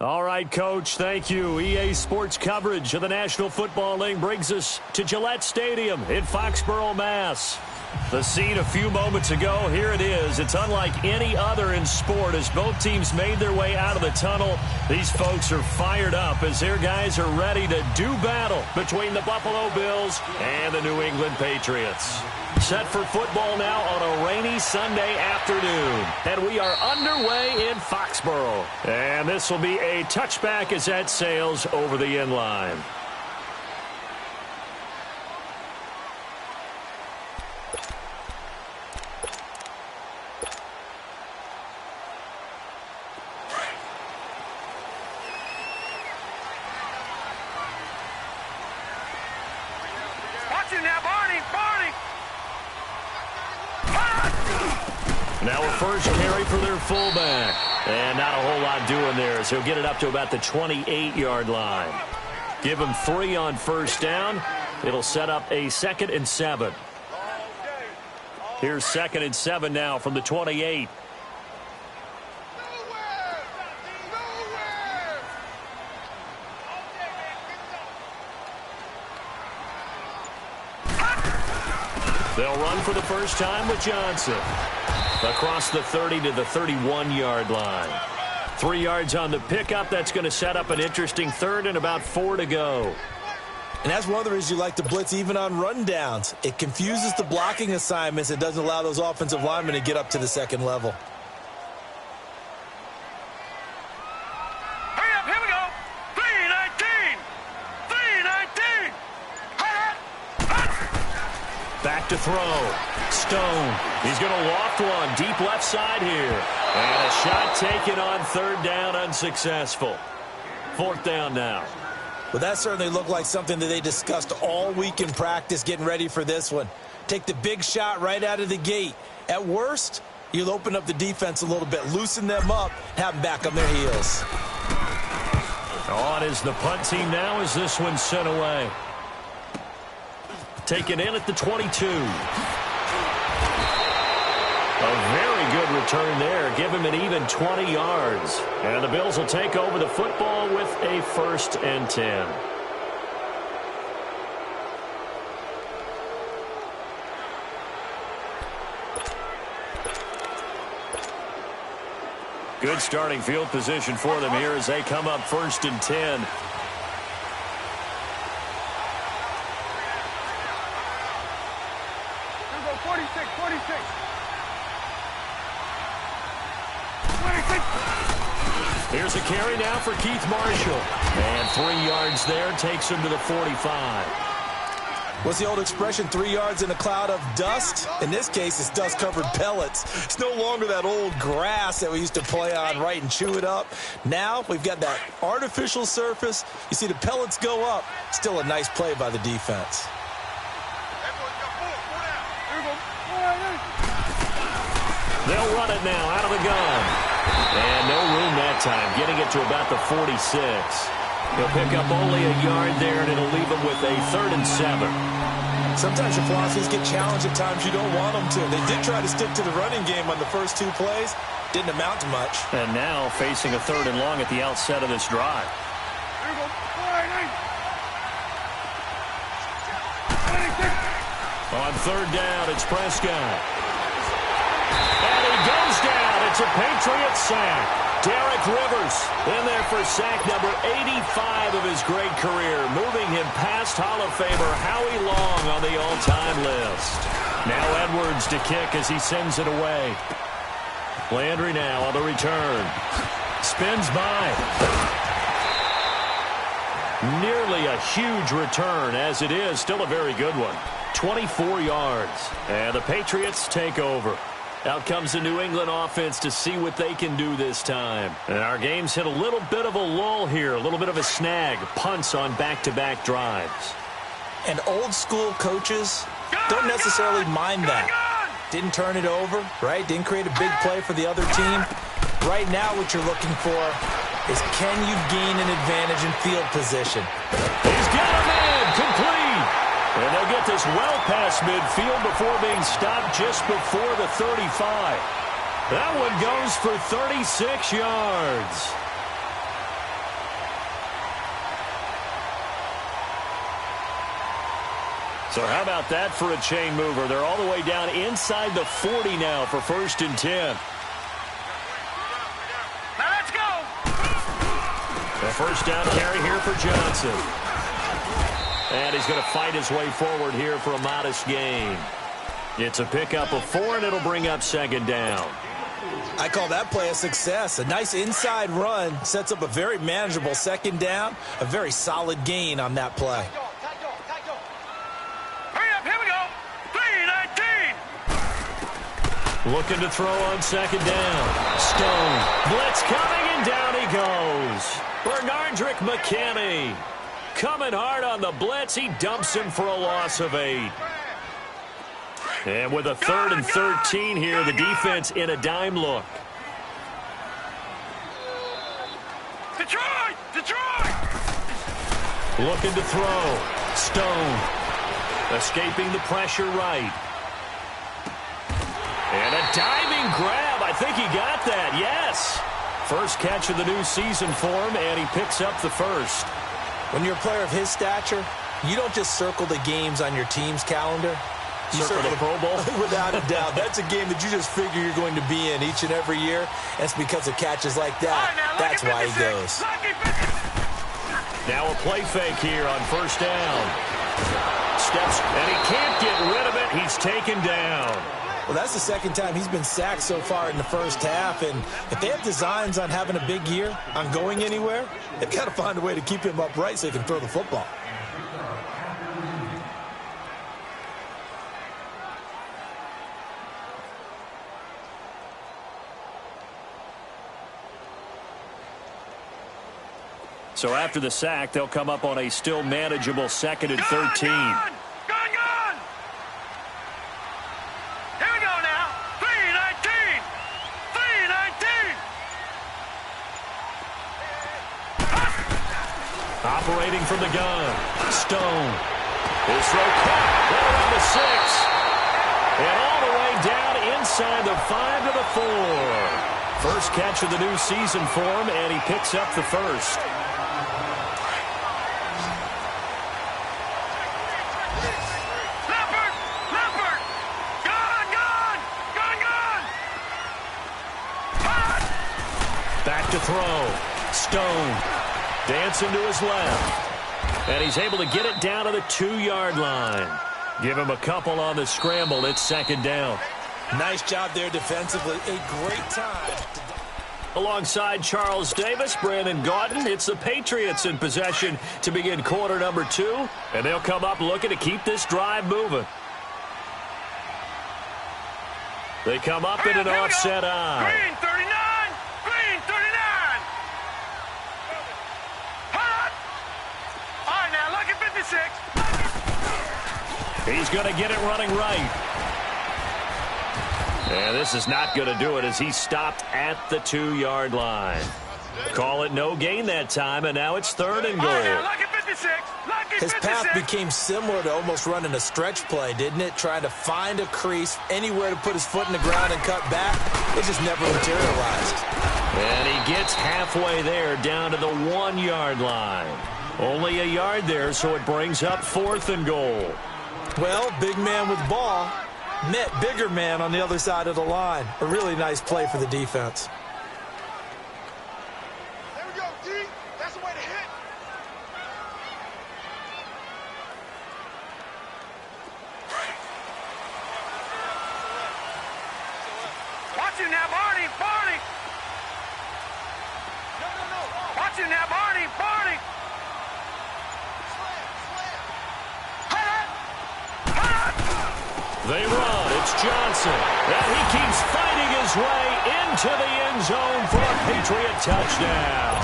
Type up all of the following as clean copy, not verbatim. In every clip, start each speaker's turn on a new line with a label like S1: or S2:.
S1: All right, Coach, thank you. EA Sports coverage of the National Football League brings us to Gillette Stadium in Foxborough, Mass. The scene a few moments ago, here it is. It's unlike any other in sport as both teams made their way out of the tunnel. These folks are fired up as their guys are ready to do battle between the Buffalo Bills and the New England Patriots. Set for football now on a rainy Sunday afternoon. And we are underway in Foxborough. And this will be a touchback as that sails over the end line. Now a first carry for their fullback. And not a whole lot doing there, so he'll get it up to about the 28-yard line. Give him 3 on first down. It'll set up a 2nd and 7. Here's 2nd and 7 now from the 28. They'll run for the first time with Johnson. Across the 30 to the 31-yard line. 3 yards on the pickup. That's going to set up an interesting 3rd and about 4 to go.
S2: And that's one of the reasons you like to blitz even on rundowns. It confuses the blocking assignments. It doesn't allow those offensive linemen to get up to the second level.
S3: Hurry up, here we go. 3-19. 3-19.
S1: Back to throw. Stone. He's going to loft one deep left side here. And a shot taken on 3rd down, unsuccessful. 4th down now.
S2: Well, that certainly looked like something that they discussed all week in practice getting ready for this one. Take the big shot right out of the gate. At worst, you'll open up the defense a little bit, loosen them up, have them back on their heels.
S1: On is the punt team now as this one's sent away. Taken in at the 22. A very good return there. Give him an even 20 yards. And the Bills will take over the football with a 1st and 10. Good starting field position for them here as they come up 1st and 10. Here's a carry now for Keith Marshall. And 3 yards there takes him to the 45.
S2: What's the old expression, 3 yards in a cloud of dust? In this case, it's dust-covered pellets. It's no longer that old grass that we used to play on, right, and chew it up. Now we've got that artificial surface. You see the pellets go up. Still a nice play by the defense.
S1: They'll run it now out of the gun. And no room that time, getting it to about the 46. He'll pick up only a yard there, and it'll leave him with a 3rd and 7.
S2: Sometimes your philosophies get challenged at times you don't want them to. They did try to stick to the running game on the first 2 plays. Didn't amount to much.
S1: And now facing a 3rd and long at the outset of this drive. On 3rd down, it's Prescott. And he goes down. It's a Patriot sack. Derek Rivers in there for sack number 85 of his great career, moving him past Hall of Famer Howie Long on the all-time list. Now Edwards to kick as he sends it away. Landry now on the return. Spins by. Nearly a huge return, as it is still a very good one. 24 yards. And the Patriots take over. Out comes the New England offense to see what they can do this time. And our game's hit a little bit of a lull here, a little bit of a snag. Punts on back-to-back drives.
S2: And old-school coaches don't necessarily mind that. Didn't turn it over, right? Didn't create a big play for the other team. Right now what you're looking for is can you gain an advantage in field position?
S1: He's got a man complete. And they'll get this well past midfield before being stopped just before the 35. That one goes for 36 yards. So how about that for a chain mover? They're all the way down inside the 40 now for 1st and 10.
S3: Now let's go.
S1: The first down carry here for Johnson. And he's going to fight his way forward here for a modest gain. It's a pickup of 4, and it'll bring up 2nd down.
S2: I call that play a success. A nice inside run sets up a very manageable 2nd down. A very solid gain on that play.
S3: Hurry up, here we go. 3-19.
S1: Looking to throw on 2nd down. Stone. Blitz coming, and down he goes. Bernardrick McKinney coming hard on the blitz. He dumps him for a loss of 8. And with a 3rd and 13 here, the defense in a dime look.
S3: Detroit! Detroit!
S1: Looking to throw. Stone. Escaping the pressure right. And a diving grab. I think he got that. Yes. First catch of the new season for him, and he picks up the 1st.
S2: When you're a player of his stature, you don't just circle the games on your team's calendar. You
S1: Circle the Pro Bowl?
S2: Without a doubt. That's a game that you just figure you're going to be in each and every year. That's because of catches like that. That's why he goes.
S1: Now a play fake here on 1st down. Steps, and he can't get rid of it. He's taken down.
S2: Well, that's the 2nd time he's been sacked so far in the 1st half. And if they have designs on having a big year, on going anywhere, they've got to find a way to keep him upright so he can throw the football.
S1: So after the sack, they'll come up on a still manageable 2nd and 13.
S3: Gone! Here we go now. 3-19. 3-19.
S1: Operating from the gun. Stone. His throw caught right around the 6. And all the way down inside the 5 to the 4. First catch of the new season for him, and he picks up the 1st. Back to throw. Stone. Dancing to his left. And he's able to get it down to the 2-yard line. Give him a couple on the scramble. It's 2nd down.
S2: Nice job there defensively. A great time.
S1: Alongside Charles Davis, Brandon Gaudin, it's the Patriots in possession to begin quarter number 2. And they'll come up looking to keep this drive moving. They come up in an offset eye.
S3: Green 39. Green 39. Hot. All right, now look at 56.
S1: He's going to get it running right. And this is not going to do it as he stopped at the 2-yard line. Call it no gain that time, and now it's 3rd and goal.
S3: All right, now look at 56.
S2: His path became similar to almost running a stretch play, didn't it? Trying to find a crease, anywhere to put his foot in the ground and cut back. It just never materialized.
S1: And he gets halfway there down to the 1-yard line. Only a yard there, so it brings up 4th and goal.
S2: Well, big man with ball met bigger man on the other side of the line. A really nice play for the defense.
S3: There we go, D. That's the way to hit. Watch him now, Barney. Barney. No. Watch him now, Barney. Barney.
S1: They run. It's Johnson. And he keeps fighting his way into the end zone for a Patriot touchdown.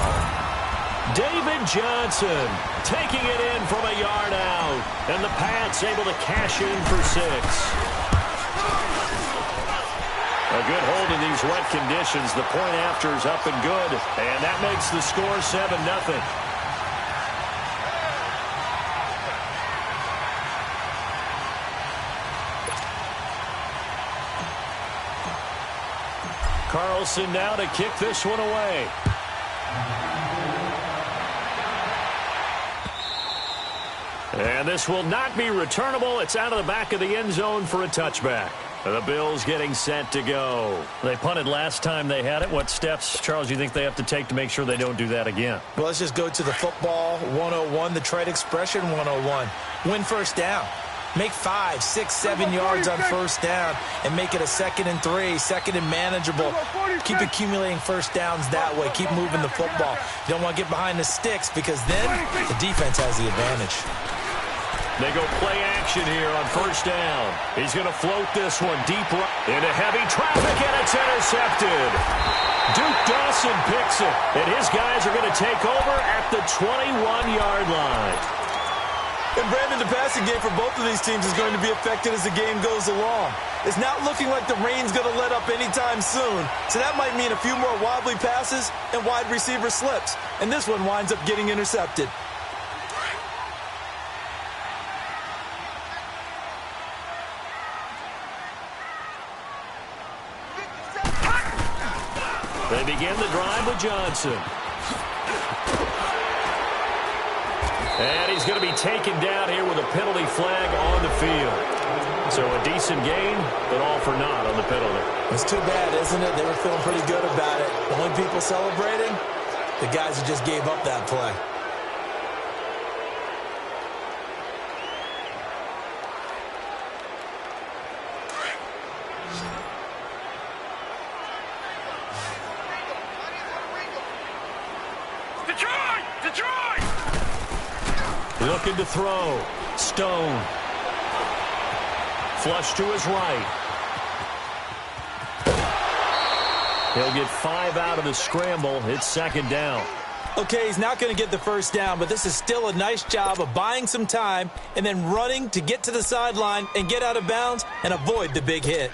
S1: David Johnson taking it in from a yard out. And the Pats able to cash in for 6. A good hold in these wet conditions. The point after is up and good. And that makes the score 7-0. Carlson now to kick this one away. And this will not be returnable. It's out of the back of the end zone for a touchback. The Bills getting set to go. They punted last time they had it. What steps, Charles, do you think they have to take to make sure they don't do that again?
S2: Well, let's just go to the football 101, the trade expression 101. Win first down. Make 5, 6, 7 yards on first down and make it a 2nd and 3, 2nd and manageable. Keep accumulating first downs that way. Keep moving the football. You don't want to get behind the sticks because then the defense has the advantage.
S1: They go play action here on first down. He's going to float this one deep into heavy traffic, and it's intercepted. Duke Dawson picks it, and his guys are going to take over at the 21-yard line.
S2: And Brandon, the passing game for both of these teams is going to be affected as the game goes along. It's not looking like the rain's going to let up anytime soon, so that might mean a few more wobbly passes and wide receiver slips. And this one winds up getting intercepted.
S1: They begin the drive with Johnson. And he's going to be taken down here with a penalty flag on the field. So a decent gain, but all for naught on the penalty.
S2: It's too bad, isn't it? They were feeling pretty good about it. The only people celebrating, the guys who just gave up that play.
S1: Looking to throw. Stone. Flush to his right. He'll get 5 out of the scramble. It's 2nd down.
S2: Okay, he's not going to get the first down, but this is still a nice job of buying some time and then running to get to the sideline and get out of bounds and avoid the big hit.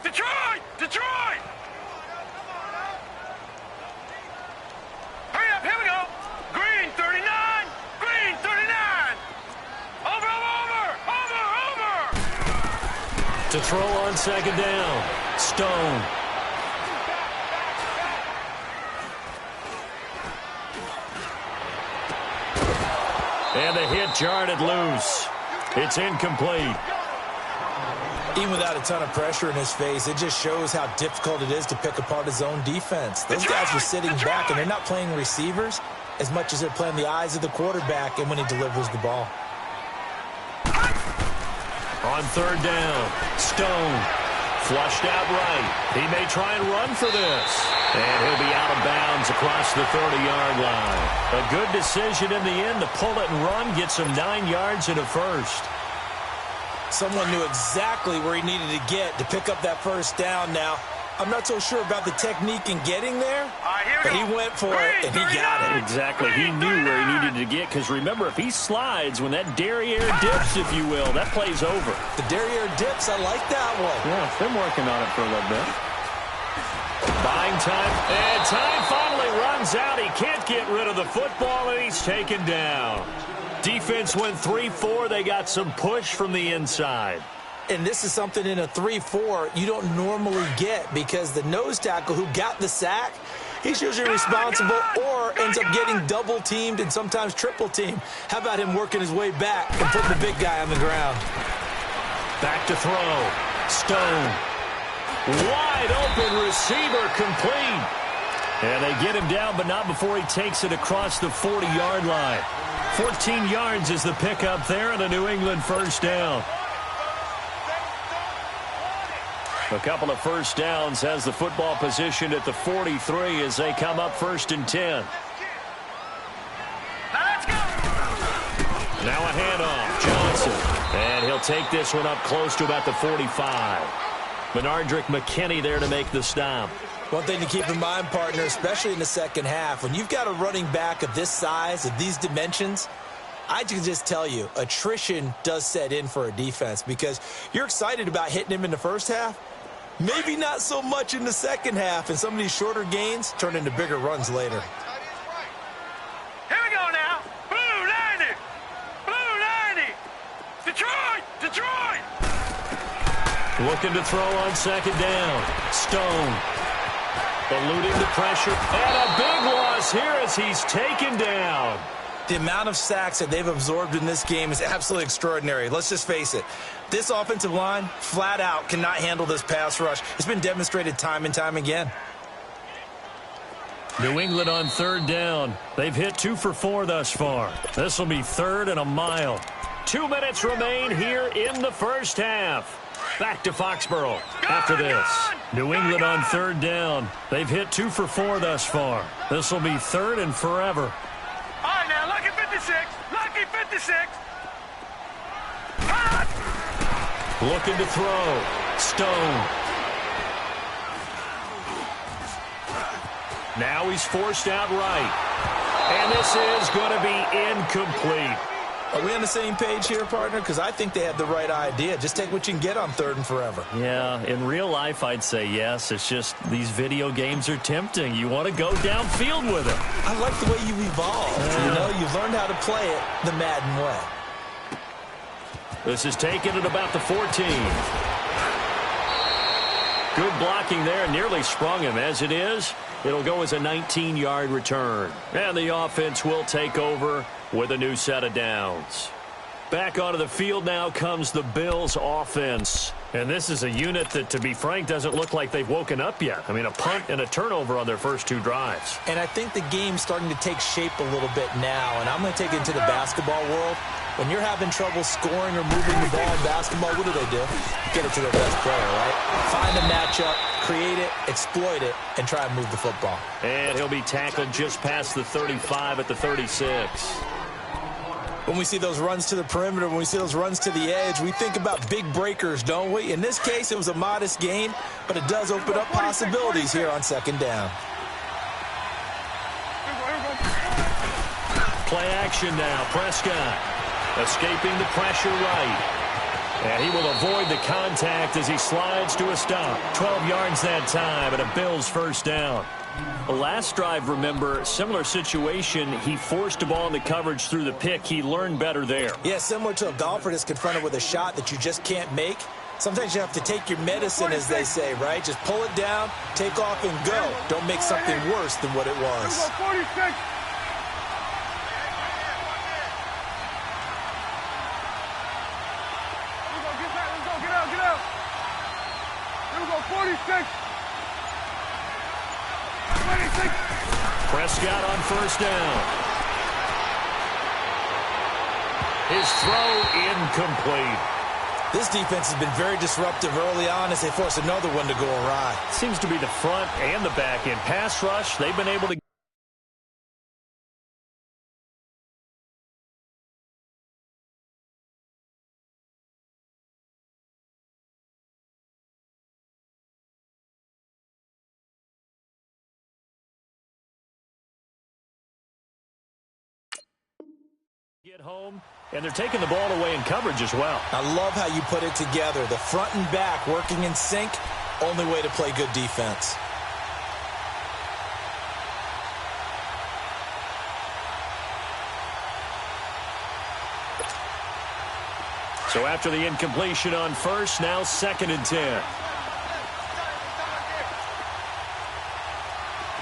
S3: Detroit! Detroit! Hurry up, here we go. Green 39, green 39. Over.
S1: To throw on 2nd down. Stone. And the hit jarred it loose. It's incomplete.
S2: Even without a ton of pressure in his face, it just shows how difficult it is to pick apart his own defense. Those guys are sitting back, and they're not playing receivers as much as they're playing the eyes of the quarterback and when he delivers the ball.
S1: On 3rd down, Stone flushed out right. He may try and run for this. And he'll be out of bounds across the 30-yard line. A good decision in the end to pull it and run, get some 9 yards and a first.
S2: Someone knew exactly where he needed to get to pick up that first down. Now, I'm not so sure about the technique in getting there, but he went for it, and he got it.
S1: Exactly. He knew where he needed to get, because remember, if he slides, when that derriere dips, if you will, that play's over.
S2: The derriere dips, I like that one.
S1: Yeah, been working on it for a little bit. Buying time, and time finally runs out. He can't get rid of the football, and he's taken down. Defense went 3-4. They got some push from the inside.
S2: And this is something in a 3-4 you don't normally get, because the nose tackle who got the sack, he's usually responsible or ends up getting double-teamed and sometimes triple-teamed. How about him working his way back and putting the big guy on the ground?
S1: Back to throw. Stone. Wide open receiver, complete. And they get him down, but not before he takes it across the 40-yard line. 14 yards is the pickup there and a New England first down. A couple of first downs has the football positioned at the 43 as they come up 1st and 10. Now a handoff. Johnson. And he'll take this one up close to about the 45. Benardrick McKinney there to make the stop.
S2: One thing to keep in mind, partner, especially in the second half, when you've got a running back of this size, of these dimensions, I can just tell you, attrition does set in for a defense, because you're excited about hitting him in the first half, maybe not so much in the second half, and some of these shorter gains turn into bigger runs later.
S3: Here we go now. Blue 90. Blue 90. Detroit. Detroit.
S1: Looking to throw on 2nd down. Stone. Eluding the pressure, and a big loss here as he's taken down.
S2: The amount of sacks that they've absorbed in this game is absolutely extraordinary. Let's just face it. This offensive line, flat out, cannot handle this pass rush. It's been demonstrated time and time again.
S1: New England on third down. They've hit 2 for 4 thus far. This will be 3rd and a mile. 2 minutes remain here in the first half. Back to Foxborough after this. New England on third down. They've hit 2 for 4 thus far. This will be 3rd and forever.
S3: All right, now, lucky 56. Lucky 56.
S1: Looking to throw. Stone. Now he's forced out right. And this is going to be incomplete.
S2: Are we on the same page here, partner? Because I think they had the right idea. Just take what you can get on 3rd and forever.
S1: Yeah, in real life, I'd say yes. It's just these video games are tempting. You want to go downfield with it.
S2: I like the way you evolved. You know, you've learned how to play it the Madden way.
S1: This is taken at about the 14. Good blocking there. Nearly sprung him. As it is, it'll go as a 19-yard return. And the offense will take over with a new set of downs. Back onto the field now comes the Bills offense. And this is a unit that, to be frank, doesn't look like they've woken up yet. I mean, a punt and a turnover on their first 2 drives.
S2: And I think the game's starting to take shape a little bit now. And I'm going to take it into the basketball world. When you're having trouble scoring or moving the ball in basketball, what do? Get it to their best player, right? Find a matchup, create it, exploit it, and try and move the football.
S1: And he'll be tackled just past the 35 at the 36.
S2: When we see those runs to the perimeter, when we see those runs to the edge, we think about big breakers, don't we? In this case, it was a modest gain, but it does open up possibilities here on 2nd down.
S1: Play action now. Prescott escaping the pressure right. And he will avoid the contact as he slides to a stop. 12 yards that time and a Bills first down. The last drive, remember, similar situation. He forced a ball into coverage through the pick. He learned better there.
S2: Yeah, similar to a golfer that's confronted with a shot that you just can't make. Sometimes you have to take your medicine, as they say, right? Just pull it down, take off, and go. Don't make something worse than what it was.
S3: 46. Get out. Here we go, 46. 26.
S1: Prescott on first down. His throw incomplete.
S2: This defense has been very disruptive early on as they force another one to go awry.
S1: Seems to be the front and the back end. Pass rush, they've been able to get home, and they're taking the ball away in coverage as well.
S2: I love how you put it together. The front and back working in sync, only way to play good defense.
S1: So after the incompletion on first, now 2nd and 10.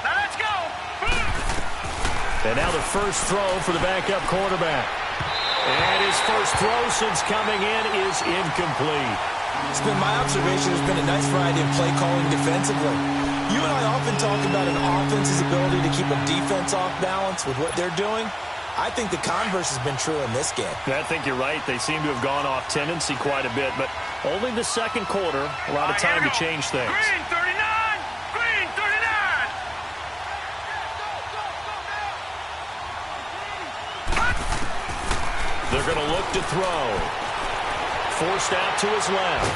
S3: Now let's go.
S1: And now the first throw for the backup quarterback. And his first throw since coming in is incomplete.
S2: It's been my observation there's been a nice variety of play calling defensively. You and I often talk about an offense's ability to keep a defense off balance with what they're doing. I think the converse has been true in this game.
S1: I think you're right. They seem to have gone off tendency quite a bit, but only the second quarter, a lot of time to change things.
S3: Green 39. Green 39.
S1: They're going to look to throw. Forced out to his left.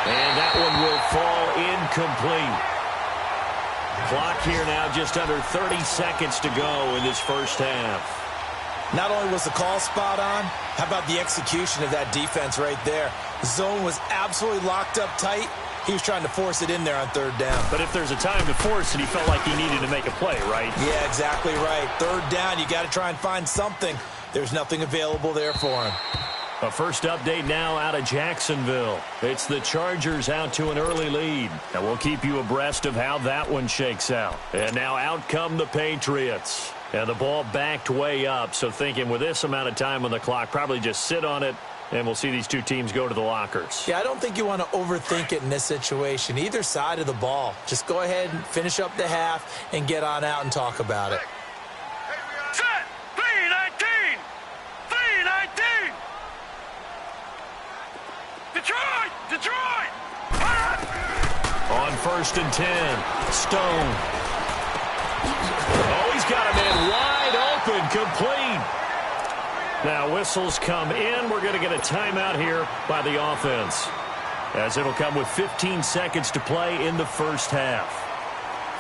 S1: And that one will fall incomplete. Clock here now just under 30 seconds to go in this first half.
S2: Not only was the call spot on, how about the execution of that defense right there? The zone was absolutely locked up tight. He was trying to force it in there on 3rd down.
S1: But if there's a time to force it, he felt like he needed to make a play, right?
S2: Yeah, exactly right. 3rd down, you got to try and find something. There's nothing available there for him.
S1: A first update now out of Jacksonville. It's the Chargers out to an early lead. And we'll keep you abreast of how that one shakes out. And now out come the Patriots. And the ball backed way up. So thinking with this amount of time on the clock, probably just sit on it. And we'll see these two teams go to the lockers.
S2: Yeah, I don't think you want to overthink it in this situation. Either side of the ball. Just go ahead and finish up the half and get on out and talk about it.
S3: Set. 3-19. 3-19. Detroit!
S1: On 1st and 10, Stone. Oh, he's got a man wide open, complete. Now whistles come in. We're going to get a timeout here by the offense, as it'll come with 15 seconds to play in the first half.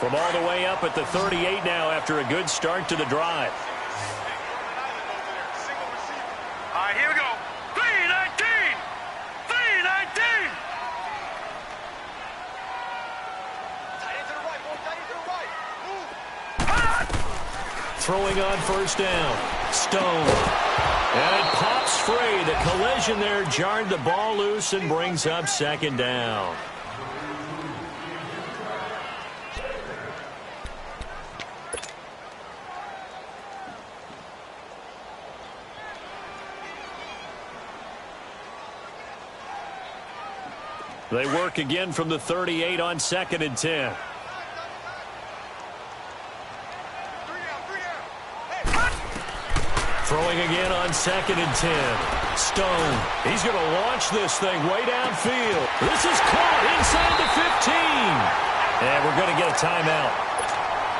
S1: From all the way up at the 38 now after a good start to the drive.
S3: All right, here we go. 3-19. 3-19.
S1: Throwing on first down. Stone. And it pops free. The collision there jarred the ball loose and brings up second down. They work again from the 38 on 2nd and 10. Throwing again on 2nd and 10. Stone. He's going to launch this thing way downfield. This is caught inside the 15. And we're going to get a timeout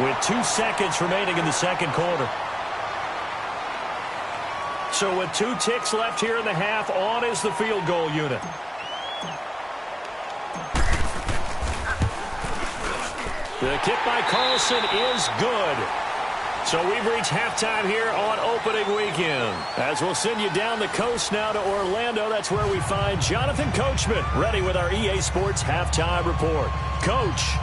S1: with 2 seconds remaining in the second quarter. So with 2 ticks left here in the half, on is the field goal unit. The kick by Carlson is good. So we've reached halftime here on opening weekend. As we'll send you down the coast now to Orlando, that's where we find Jonathan Coachman ready with our EA Sports halftime report. Coach.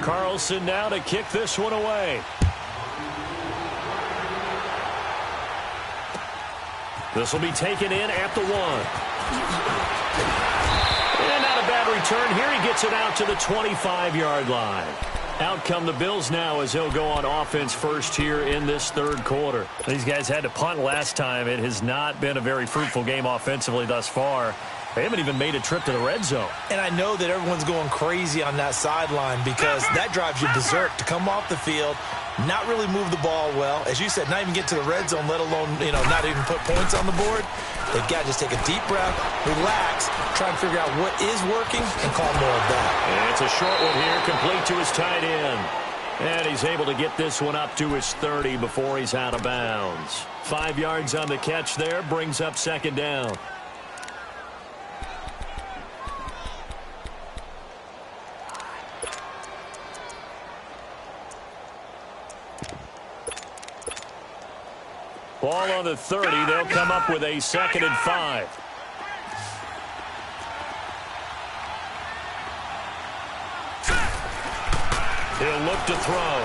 S1: Carlson now to kick this one away. This will be taken in at the 1. And not a bad return here. He gets it out to the 25-yard line. Out come the Bills now as he'll go on offense first here in this third quarter. These guys had to punt last time. It has not been a very fruitful game offensively thus far. They haven't even made a trip to the red zone.
S2: And I know that everyone's going crazy on that sideline because that drives you berserk to come off the field, not really move the ball well. As you said, not even get to the red zone, let alone, not even put points on the board. They've got to just take a deep breath, relax, try and figure out what is working, and call more of that.
S1: And it's a short one here, complete to his tight end. And he's able to get this one up to his 30 before he's out of bounds. 5 yards on the catch there, brings up second down. Ball on the 30. They'll come up with a 2nd and 5. He'll look to throw.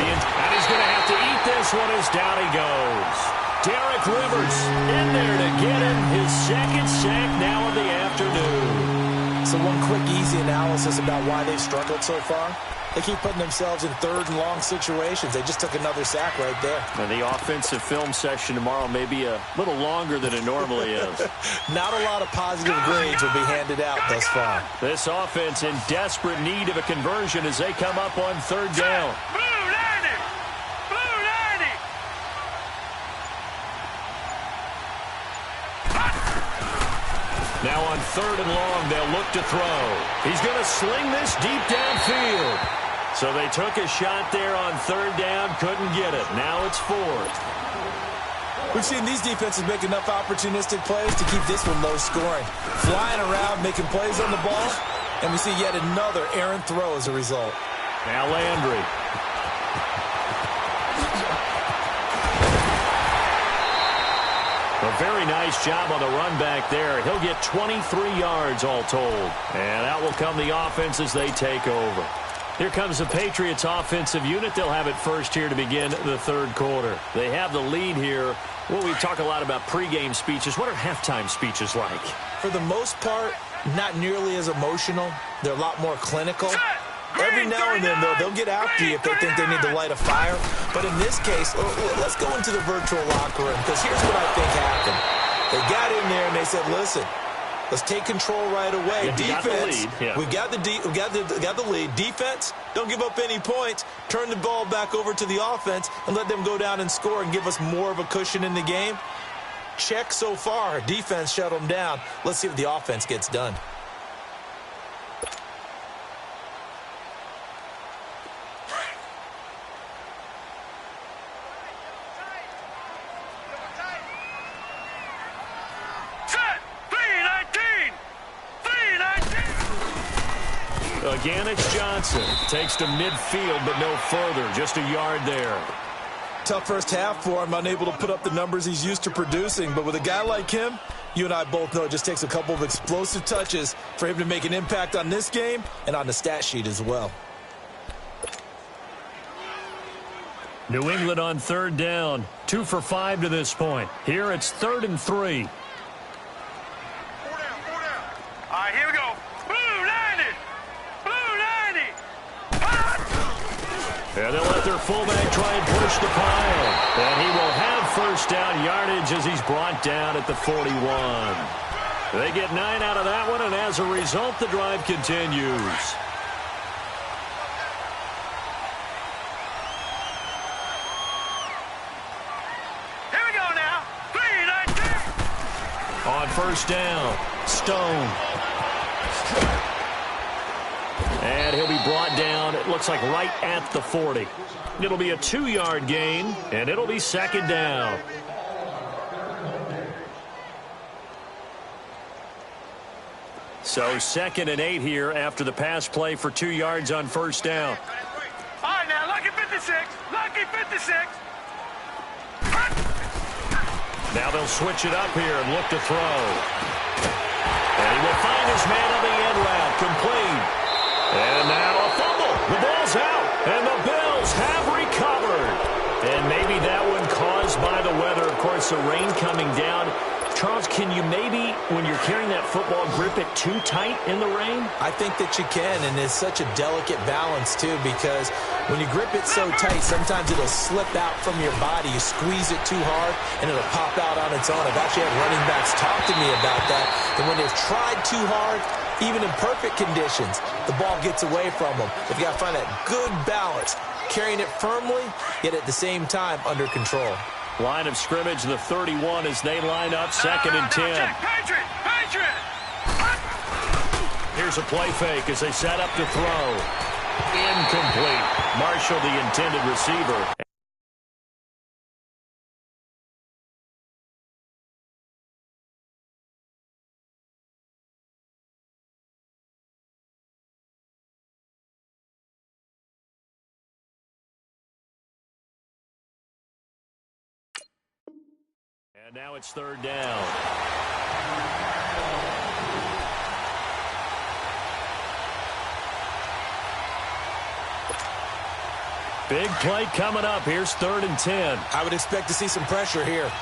S1: And he's going to have to eat this one as down he goes. Derek Rivers in there to get him his 2nd sack now of the afternoon.
S2: So one quick, easy analysis about why they've struggled so far. They keep putting themselves in 3rd and long situations. They just took another sack right there.
S1: And the offensive film session tomorrow may be a little longer than it normally is.
S2: Not a lot of positive grades will be handed out thus far.
S1: This offense in desperate need of a conversion as they come up on 3rd down.
S3: Blue 90. Blue 90.
S1: Now on 3rd and long, they'll look to throw. He's going to sling this deep downfield. So they took a shot there on 3rd down, couldn't get it. Now it's 4th.
S2: We've seen these defenses make enough opportunistic plays to keep this one low scoring. Flying around, making plays on the ball, and we see yet another errant throw as a result.
S1: Now Landry. A very nice Nice job on the run back there. He'll get 23 yards all told. And out will come the offense as they take over. Here comes the Patriots offensive unit. They'll have it first here to begin the third quarter. They have the lead here. Well, we talk a lot about pregame speeches. What are halftime speeches like?
S2: For the most part, not nearly as emotional. They're a lot more clinical. Every now and then, though, they'll get after you if they think they need to light a fire. But in this case, let's go into the virtual locker room, because here's what I think happened. They got in there and they said, listen, let's take control right away. Defense, we got the lead. Defense, don't give up any points. Turn the ball back over to the offense and let them go down and score and give us more of a cushion in the game. Check so far. Defense shut them down. Let's see what the offense gets done.
S1: Again, it's Johnson. Takes to midfield, but no further. Just a yard there.
S2: Tough first half for him, unable to put up the numbers he's used to producing. But with a guy like him, you and I both know it just takes a couple of explosive touches for him to make an impact on this game and on the stat sheet as well.
S1: New England on third down. 2 for 5 to this point. Here it's 3rd and 3.
S3: 4 down, 4 down. All right, here we go. Blue 90. Blue 90.
S1: And they'll let their fullback try and push the pile. And he will have first down yardage as he's brought down at the 41. They get 9 out of that one, and as a result, the drive continues. On first down, Stone. And he'll be brought down, it looks like right at the 40. It'll be a 2-yard gain, and it'll be 2nd down. So 2nd and 8 here after the pass play for 2 yards on first down.
S3: All right, now, lucky 56. Lucky 56.
S1: Now they'll switch it up here and look to throw. And he will find his man on the end route, complete. And now a fumble. The ball's out, and the Bills have recovered. And maybe that one caused by the weather. Of course, the rain coming down. Charles, can you maybe, when you're carrying that football, grip it too tight in the rain?
S2: I think that you can, and it's such a delicate balance, too, because when you grip it so tight, sometimes it'll slip out from your body. You squeeze it too hard, and it'll pop out on its own. I've actually had running backs talk to me about that, and when they've tried too hard, even in perfect conditions, the ball gets away from them. But you got to find that good balance, carrying it firmly, yet at the same time under control.
S1: Line of scrimmage, the 31 as they line up, 2nd and 10.
S3: Patriot! Patriot!
S1: Here's a play fake as they set up to throw. Incomplete. Marshall, the intended receiver. And now it's 3rd down. Big play coming up. Here's 3rd and 10.
S2: I would expect to see some pressure here.
S3: Hey,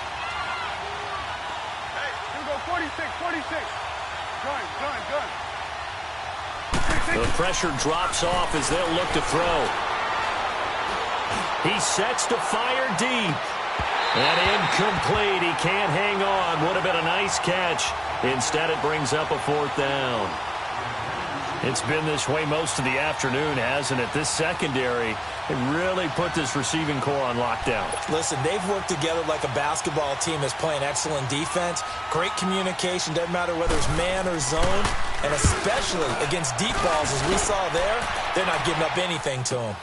S3: here we go, 46, 46. Gun.
S1: The pressure drops off as they'll look to throw. He sets to fire deep. And incomplete. He can't hang on. Would have been a nice catch. Instead, it brings up a 4th down. It's been this way most of the afternoon, hasn't it? This secondary really put this receiving core on lockdown.
S2: Listen, they've worked together like a basketball team that's playing excellent defense. Great communication. Doesn't matter whether it's man or zone. And especially against deep balls, as we saw there, they're not giving up anything to them.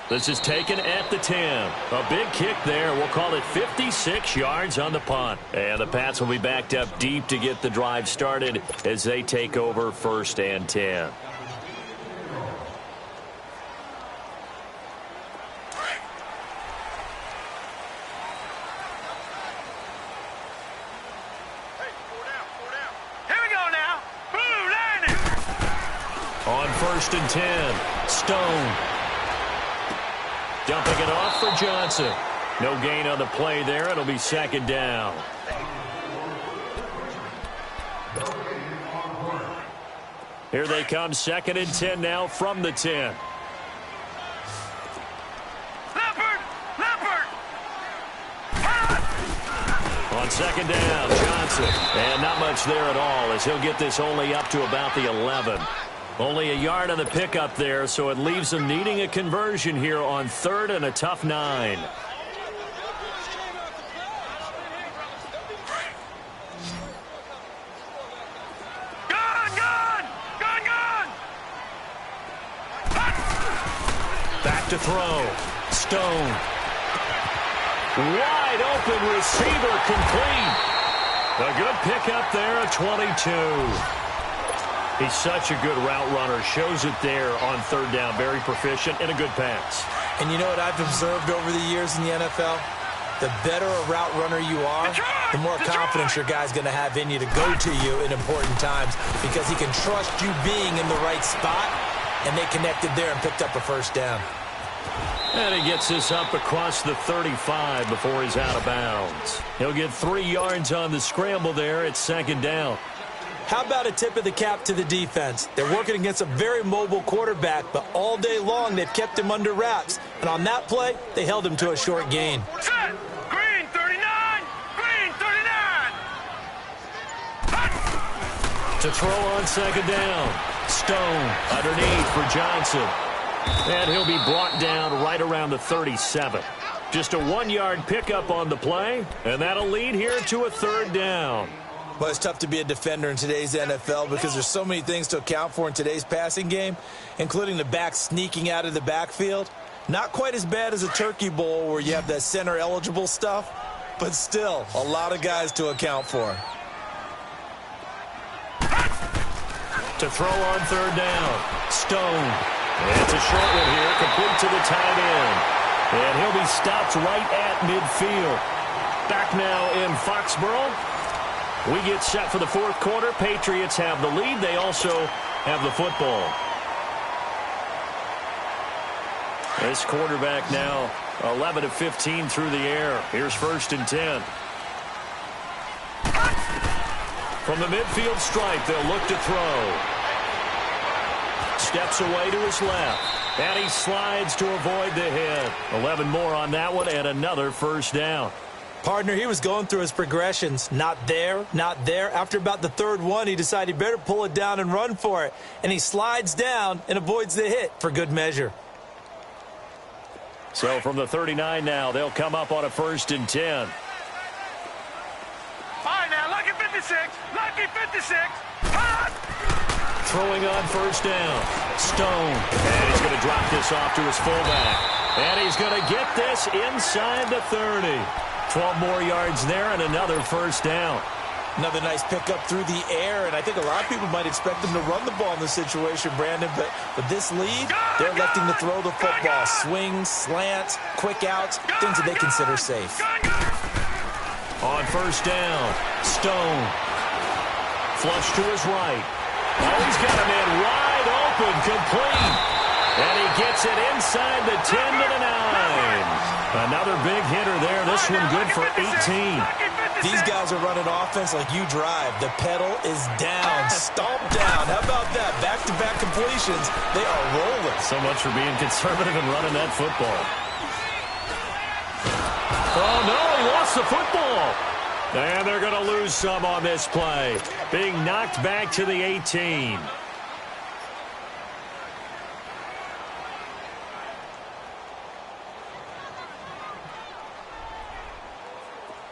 S1: This is taken at the 10. A big kick there. We'll call it 56 yards on the punt. And the Pats will be backed up deep to get the drive started as they take over 1st and 10. On 1st and 10, Stone. Dumping it off for Johnson. No gain on the play there. It'll be 2nd down. Here they come, 2nd and 10 now from the 10. On 2nd down, Johnson. And not much there at all as he'll get this only up to about the 11. Only a yard on the pickup there, so it leaves them needing a conversion here on 3rd and a tough 9. Back to throw. Stone. Wide open receiver complete. A good pickup there at 22. He's such a good route runner. Shows it there on 3rd down. Very proficient and a good pass.
S2: And you know what I've observed over the years in the NFL? The better a route runner you are, the more confidence your guy's going to have in you to go to you in important times because he can trust you being in the right spot, and they connected there and picked up a 1st down.
S1: And he gets this up across the 35 before he's out of bounds. He'll get 3 yards on the scramble there at 2nd down.
S2: How about a tip of the cap to the defense? They're working against a very mobile quarterback, but all day long they've kept him under wraps. And on that play, they held him to a short gain.
S3: Set. Green 39. Green 39.
S1: To throw on 2nd down. Stone underneath for Johnson. And he'll be brought down right around the 37. Just a 1-yard pickup on the play, and that'll lead here to a 3rd down.
S2: Well, it's tough to be a defender in today's NFL because there's so many things to account for in today's passing game, including the back sneaking out of the backfield. Not quite as bad as a turkey bowl where you have that center-eligible stuff, but still a lot of guys to account for.
S1: To throw on 3rd down, Stone. It's a short one here, complete to the tight end. And he'll be stopped right at midfield. Back now in Foxborough. We get set for the 4th quarter. Patriots have the lead. They also have the football. This quarterback now 11 of 15 through the air. Here's 1st and 10. From the midfield stripe, they'll look to throw. Steps away to his left. And he slides to avoid the hit. 11 more on that one and another 1st down.
S2: Partner, he was going through his progressions. Not there, not there. After about the 3rd one, he decided he better pull it down and run for it. And he slides down and avoids the hit for good measure.
S1: So from the 39 now, they'll come up on a 1st and 10.
S3: All right, now, lucky 56. Lucky 56.
S1: Throwing on 1st down. Stone. And he's going to drop this off to his fullback. And he's going to get this inside the 30. 12 more yards there and another 1st down.
S2: Another nice pickup through the air, and I think a lot of people might expect them to run the ball in this situation, Brandon, but with this lead, they're electing to throw the football. Swings, slants, quick outs, things that they consider safe.
S1: On 1st down, Stone. Flush to his right. Oh, he's got a man wide open, complete. And he gets it inside the 10 to the 9. Another big hitter there. This one good for 18.
S2: These guys are running offense like you drive. The pedal is down, stomp down. How about that? Back-to-back completions. They are rolling.
S1: So much for being conservative and running that football. Oh, no, he lost the football. And they're going to lose some on this play. Being knocked back to the 18.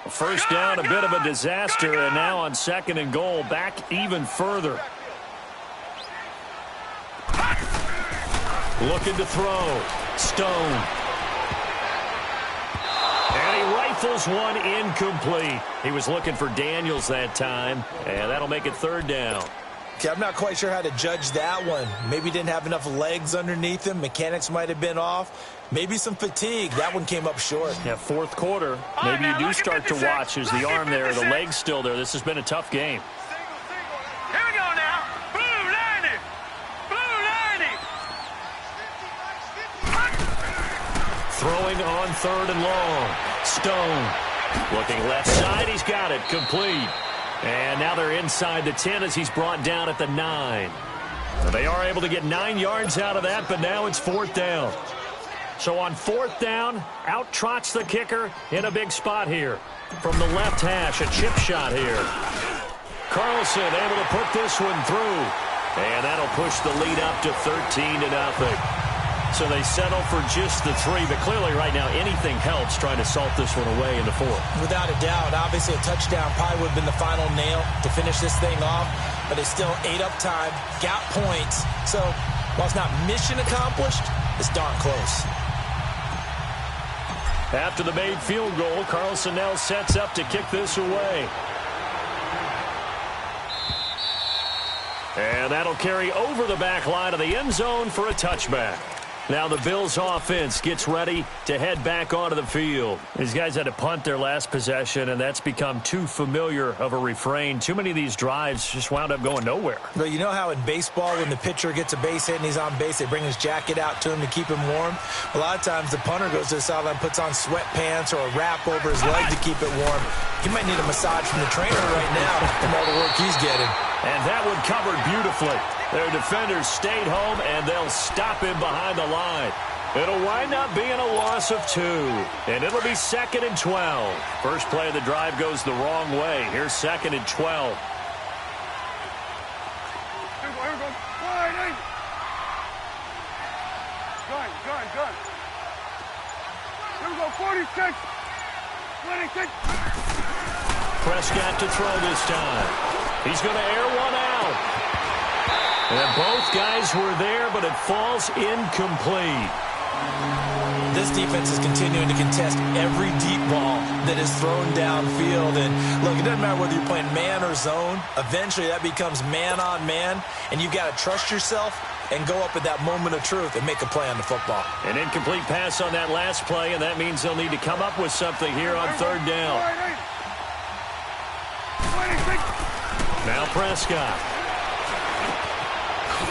S1: First down, a bit of a disaster, and now on 2nd and goal, back even further. Looking to throw. Stone. And he rifles one incomplete. He was looking for Daniels that time, and that'll make it 3rd down.
S2: Okay, I'm not quite sure how to judge that one. Maybe didn't have enough legs underneath him. Mechanics might have been off. Maybe some fatigue. That one came up short.
S1: Yeah, 4th quarter. Maybe you do start to watch as the arm there, the leg's still there. This has been a tough game.
S3: Here we go now. Blue line it. Blue
S1: throwing on 3rd and long. Stone looking left side. He's got it. Complete. And now they're inside the 10 as he's brought down at the 9. They are able to get 9 yards out of that, but now it's 4th down. So on 4th down, out trots the kicker in a big spot here. From the left hash, a chip shot here. Carlson able to put this one through. And that'll push the lead up to 13-0. So they settle for just the 3, but clearly right now anything helps trying to salt this one away in the 4th.
S2: Without a doubt, obviously a touchdown probably would have been the final nail to finish this thing off, but they still ate up time, got points. So while it's not mission accomplished, it's darn close.
S1: After the made field goal, Carlson now sets up to kick this away. And that'll carry over the back line of the end zone for a touchback. Now the Bills offense gets ready to head back onto the field. These guys had to punt their last possession, and that's become too familiar of a refrain. Too many of these drives just wound up going nowhere.
S2: But you know how in baseball when the pitcher gets a base hit and he's on base, they bring his jacket out to him to keep him warm? A lot of times the punter goes to the sideline, puts on sweatpants or a wrap over his leg to keep it warm. He might need a massage from the trainer right now from all the work he's getting.
S1: And that one covered beautifully. Their defenders stayed home, and they'll stop him behind the line. It'll wind up being a loss of 2, and it'll be 2nd and 12. First play of the drive goes the wrong way. Here's 2nd and 12.
S3: Gun. Here we go, 46. 26.
S1: Prescott to throw this time. He's going to air one out. And both guys were there, but it falls incomplete.
S2: This defense is continuing to contest every deep ball that is thrown downfield. And look, it doesn't matter whether you're playing man or zone. Eventually that becomes man on man, and you've got to trust yourself and go up at that moment of truth and make a play on the football.
S1: An incomplete pass on that last play, and that means they'll need to come up with something here on 3rd down. Now Prescott.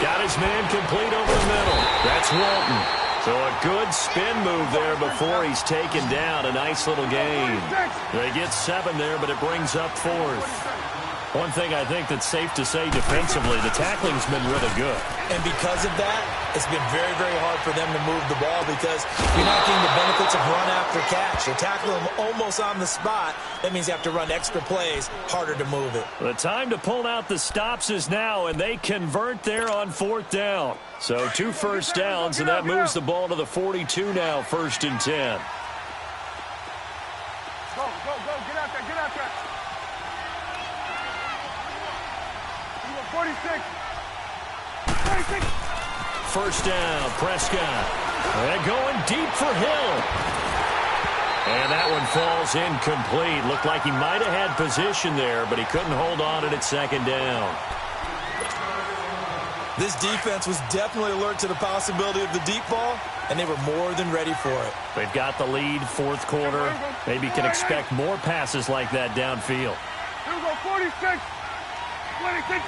S1: Got his man complete over the middle. That's Walton. So a good spin move there before he's taken down. A nice little gain. They get 7 there, but it brings up 4th. One thing I think that's safe to say defensively, the tackling's been really good.
S2: And because of that, it's been very, very hard for them to move the ball because you're not getting the benefits of run after catch. You're tackling them almost on the spot. That means you have to run extra plays, harder to move it.
S1: The time to pull out the stops is now, and they convert there on 4th down. So 2 first downs, and that moves the ball to the 42 now, 1st and 10.
S3: Go, get out there. 46.
S1: First down, Prescott. They're going deep for Hill. And that one falls incomplete. Looked like he might have had position there, but he couldn't hold on it at 2nd down.
S2: This defense was definitely alert to the possibility of the deep ball, and they were more than ready for it.
S1: They've got the lead, 4th quarter. Maybe can expect more passes like that downfield.
S3: Here we go, 46. 26.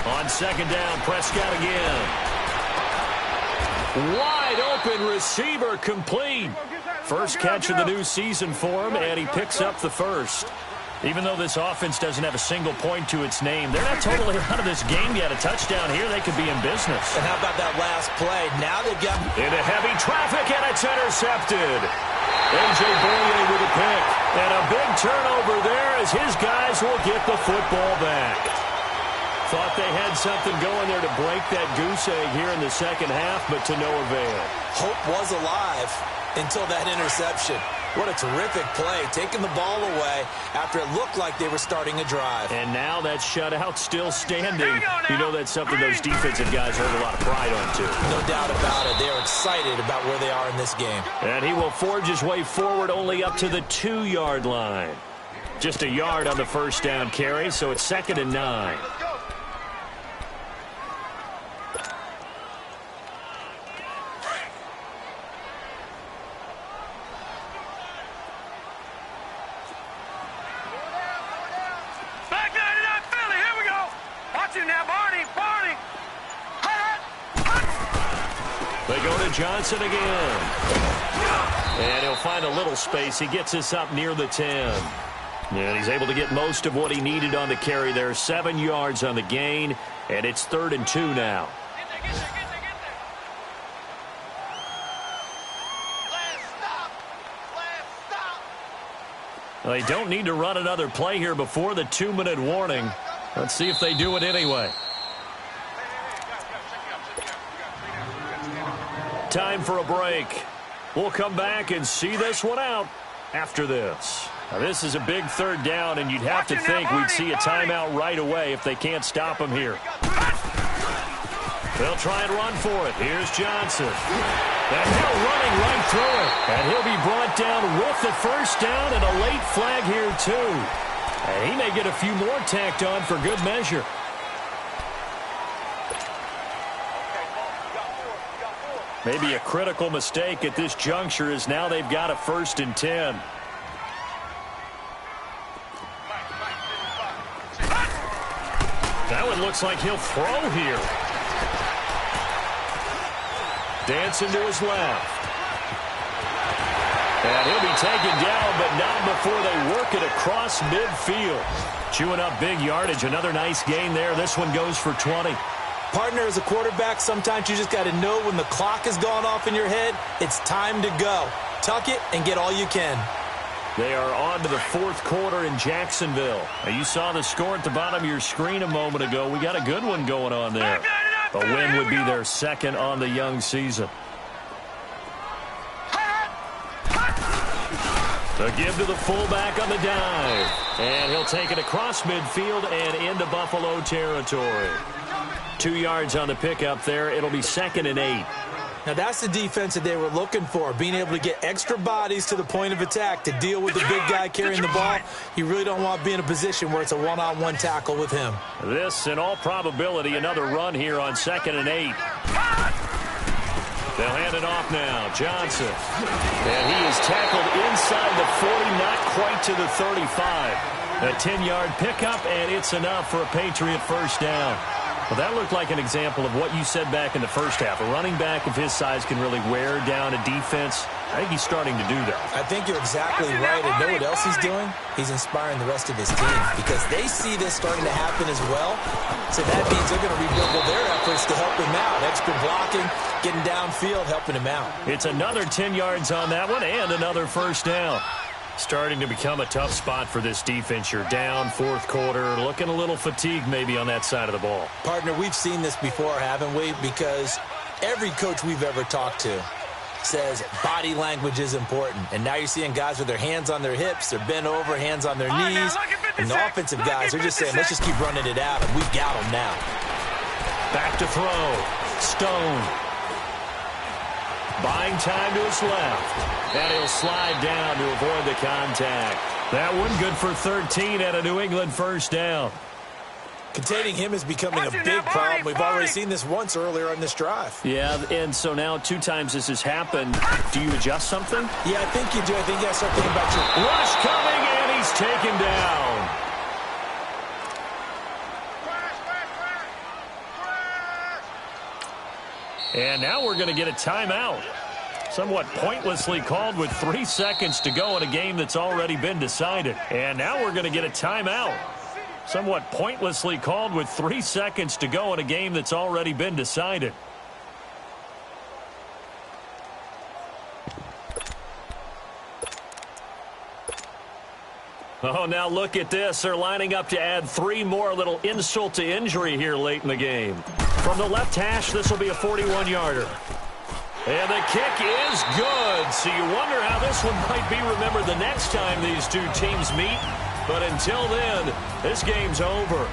S1: On 2nd down, Prescott again. Wide open receiver complete. First catch of the new season for him, and he picks up the first. Even though this offense doesn't have a single point to its name, they're not totally out of this game yet. A touchdown here, they could be in business.
S2: And how about that last play? Now they've got...
S1: Into heavy traffic, and it's intercepted. A.J. Boyer with a pick. And a big turnover there as his guys will get the football back. Thought they had something going there to break that goose egg here in the second half, but to no avail.
S2: Hope was alive until that interception. What a terrific play, taking the ball away after it looked like they were starting a drive.
S1: And now that shutout still standing. You know that's something those defensive guys hold a lot of pride on, too.
S2: No doubt about it. They are excited about where they are in this game.
S1: And he will forge his way forward only up to the 2-yard line. Just a yard on the first down carry, so it's 2nd and 9. Johnson again. And he'll find a little space. He gets this up near the 10. And he's able to get most of what he needed on the carry there. 7 yards on the gain, and it's 3rd and 2 now. They don't need to run another play here before the 2-minute warning. Let's see if they do it anyway. Time for a break. We'll come back and see this one out after this. Now, this is a big 3rd down, and you'd have to think we'd see a timeout right away if they can't stop him here. They'll try and run for it. Here's Johnson. And now running right through it. And he'll be brought down with the 1st down and a late flag here, too. And he may get a few more tacked on for good measure. Maybe a critical mistake at this juncture is now they've got a 1st and 10. That one looks like he'll throw here. Dancing to his left. And he'll be taken down, but not before they work it across midfield. Chewing up big yardage. Another nice gain there. This one goes for 20.
S2: Partner, as a quarterback, sometimes you just got to know when the clock has gone off in your head, it's time to go. Tuck it and get all you can.
S1: They are on to the 4th quarter in Jacksonville. Now, you saw the score at the bottom of your screen a moment ago. We got a good one going on there. A win would be their 2nd on the young season. The give to the fullback on the dive. And he'll take it across midfield and into Buffalo territory. 2 yards on the pickup there. It'll be 2nd and 8.
S2: Now, that's the defense that they were looking for, being able to get extra bodies to the point of attack to deal with the big guy carrying the ball. You really don't want to be in a position where it's a one-on-one tackle with him.
S1: This, in all probability, another run here on 2nd and 8. They'll hand it off now. Johnson. And he is tackled inside the 40, not quite to the 35. A 10-yard pickup, and it's enough for a Patriot 1st down. Well, that looked like an example of what you said back in the first half. A running back of his size can really wear down a defense. I think he's starting to do that.
S2: I think you're exactly right. And know what else he's doing? He's inspiring the rest of his team because they see this starting to happen as well. So that means they're going to redouble their efforts to help him out. Extra blocking, getting downfield, helping him out.
S1: It's another 10 yards on that one and another 1st down. Starting to become a tough spot for this defense. You're down 4th quarter, looking a little fatigued maybe on that side of the ball.
S2: Partner, we've seen this before, haven't we? Because every coach we've ever talked to says body language is important. And now you're seeing guys with their hands on their hips, they're bent over, hands on their knees. And the offensive guys are just saying, let's just keep running it out, and we've got them now.
S1: Back to throw. Stone. Buying time to his left. And he'll slide down to avoid the contact. That one good for 13 and a New England 1st down.
S2: Containing him is becoming a big problem. We've already seen this once earlier on this drive.
S1: Yeah, and so now 2 times this has happened. Do you adjust something?
S2: Yeah, I think you do. I think you got to start thinking about your...
S1: Rush coming, and he's taken down. And now we're going to get a timeout. Somewhat pointlessly called with 3 seconds to go in a game that's already been decided. And now we're going to get a timeout. Somewhat pointlessly called with 3 seconds to go in a game that's already been decided. Oh, now look at this. They're lining up to add 3 more, a little insult to injury here late in the game. From the left hash, this will be a 41-yarder. And the kick is good. So you wonder how this one might be remembered the next time these 2 teams meet. But until then, this game's over.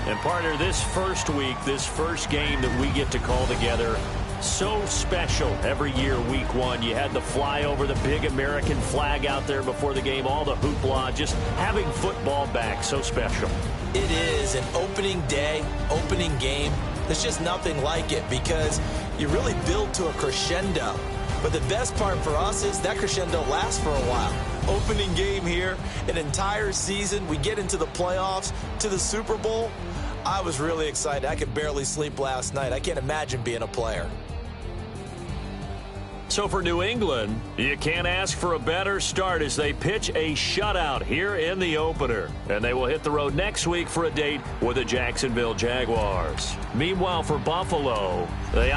S1: And partner, this first week, this first game that we get to call together, so special every year, week 1. You had the flyover, the big American flag out there before the game, all the hoopla, just having football back, so special.
S2: It is an opening day, opening game. There's just nothing like it because you really build to a crescendo. But the best part for us is that crescendo lasts for a while. Opening game here, an entire season. We get into the playoffs, to the Super Bowl. I was really excited. I could barely sleep last night. I can't imagine being a player.
S1: So for New England, you can't ask for a better start as they pitch a shutout here in the opener. And they will hit the road next week for a date with the Jacksonville Jaguars. Meanwhile, for Buffalo, they